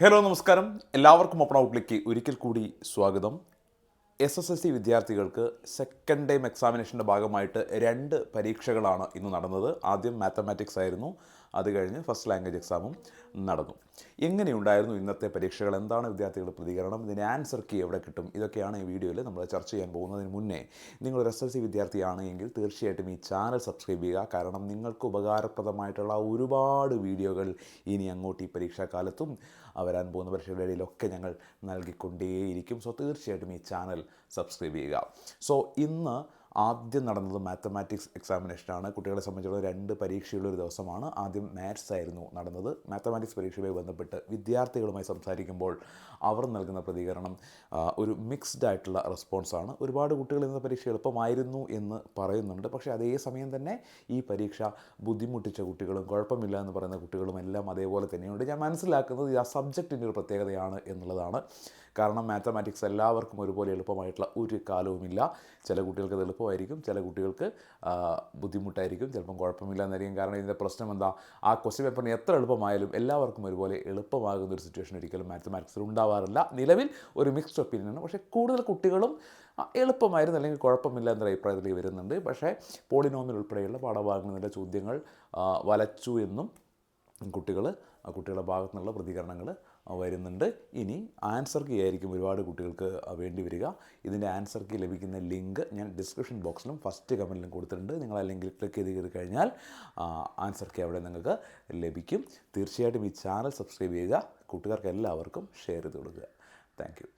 Hello നമസ്കാരം, എല്ലാവർക്കും open ഔട്ട്ലേക്ക് ഒരിക്കൽ കൂടി സ്വാഗതം. SSLC വിദ്യാർത്ഥികൾക്ക് സെക്കൻഡ് ടൈം എക്സാമിനേഷൻ്റെ ഭാഗമായിട്ട് 2 പരീക്ഷകളാണ് ഇന്ന് നടന്നത്. ആദ്യം മാത്തമാറ്റിക്സ് ആയിരുന്നു, അത് കഴിഞ്ഞ് ഫസ്റ്റ് ലാംഗ്വേജ് എക്സാമും നടന്നു. എങ്ങനെയുണ്ടായിരുന്നു ഇന്നത്തെ പരീക്ഷകൾ? എന്താണ് വിദ്യാർത്ഥികളുടെ പ്രതികരണം? ഇതിൻ്റെ ആൻസർ കീ എവിടെ കിട്ടും? ഇതൊക്കെയാണ് ഈ വീഡിയോയിൽ നമ്മൾ ചർച്ച ചെയ്യാൻ പോകുന്നതിന് മുന്നേ നിങ്ങളൊരു SSLC വിദ്യാർത്ഥിയാണ് എങ്കിൽ തീർച്ചയായിട്ടും ഈ ചാനൽ സബ്സ്ക്രൈബ് ചെയ്യുക. കാരണം നിങ്ങൾക്ക് ഉപകാരപ്രദമായിട്ടുള്ള ഒരുപാട് വീഡിയോകൾ ഇനി അങ്ങോട്ട് ഈ പരീക്ഷാക്കാലത്തും വരാൻ പോകുന്ന പരീക്ഷയുടെ ഇടയിലൊക്കെ ഞങ്ങൾ നൽകിക്കൊണ്ടേയിരിക്കും. സോ തീർച്ചയായിട്ടും ഈ ചാനൽ സബ്സ്ക്രൈബ് ചെയ്യുക. സോ ഇന്ന് ആദ്യം നടന്നത് മാത്തമാറ്റിക്സ് എക്സാമിനേഷനാണ്. കുട്ടികളെ സംബന്ധിച്ചുള്ള 2 പരീക്ഷയുള്ളൊരു ദിവസമാണ്. ആദ്യം മാത്സ് ആയിരുന്നു നടന്നത്. മാത്തമാറ്റിക്സ് പരീക്ഷയുമായി ബന്ധപ്പെട്ട് വിദ്യാർത്ഥികളുമായി സംസാരിക്കുമ്പോൾ അവർ നൽകുന്ന പ്രതികരണം ഒരു മിക്സ്ഡ് ആയിട്ടുള്ള റെസ്പോൺസാണ്. ഒരുപാട് കുട്ടികൾ ഇന്നത്തെ പരീക്ഷ എളുപ്പമായിരുന്നു എന്ന് പറയുന്നുണ്ട്. പക്ഷേ അതേസമയം തന്നെ ഈ പരീക്ഷ ബുദ്ധിമുട്ടിച്ച കുട്ടികളും കുഴപ്പമില്ല എന്ന് പറയുന്ന കുട്ടികളും എല്ലാം അതേപോലെ തന്നെയുണ്ട്. ഞാൻ മനസ്സിലാക്കുന്നത് ഇത് ആ സബ്ജക്റ്റിൻ്റെ ഒരു പ്രത്യേകതയാണ് എന്നുള്ളതാണ്. കാരണം മാത്തമാറ്റിക്സ് എല്ലാവർക്കും ഒരുപോലെ എളുപ്പമായിട്ടുള്ള ഒരു കാലവുമില്ല. ചില കുട്ടികൾക്ക് അത് എളുപ്പമായിരിക്കും, ചില കുട്ടികൾക്ക് ബുദ്ധിമുട്ടായിരിക്കും, ചിലപ്പം കുഴപ്പമില്ല എന്നായിരിക്കും. കാരണം ഇതിൻ്റെ പ്രശ്നം എന്താ, ആ ക്വസ്റ്റ്യൻ പേപ്പറിന് എത്ര എളുപ്പമായാലും എല്ലാവർക്കും ഒരുപോലെ എളുപ്പമാകുന്ന ഒരു സിറ്റുവേഷൻ ഒരിക്കലും മാത്തമാറ്റിക്സിൽ ഉണ്ടാവാറില്ല. നിലവിൽ ഒരു മിക്സ്ഡ് ഒപ്പീനിയനാണ്. പക്ഷേ കൂടുതൽ കുട്ടികളും എളുപ്പമായിരുന്നു അല്ലെങ്കിൽ കുഴപ്പമില്ല എന്നൊരു അഭിപ്രായത്തിൽ വരുന്നുണ്ട്. പക്ഷേ പോളിനോമിയൽ ഉൾപ്പെടെയുള്ള പാഠഭാഗങ്ങളിലെ ചോദ്യങ്ങൾ വലച്ചു എന്നും കുട്ടികളുടെ ഭാഗത്തു നിന്നുള്ള പ്രതികരണങ്ങൾ വരുന്നുണ്ട്. ഇനി ആൻസർ കീ ആയിരിക്കും ഒരുപാട് കുട്ടികൾക്ക് വേണ്ടി വരിക. ഇതിൻ്റെ ആൻസർ കീ ലഭിക്കുന്ന ലിങ്ക് ഞാൻ ഡിസ്ക്രിപ്ഷൻ ബോക്സിലും ഫസ്റ്റ് കമൻറ്റിലും കൊടുത്തിട്ടുണ്ട്. നിങ്ങൾ ആ ലിങ്കിൽ ക്ലിക്ക് ചെയ്ത് കഴിഞ്ഞാൽ ആൻസർ കീ അവിടെ നിങ്ങൾക്ക് ലഭിക്കും. തീർച്ചയായിട്ടും ഈ ചാനൽ സബ്സ്ക്രൈബ് ചെയ്യുക, കൂട്ടുകാർക്ക് എല്ലാവർക്കും ഷെയർ ചെയ്ത് കൊടുക്കുക. Thank you.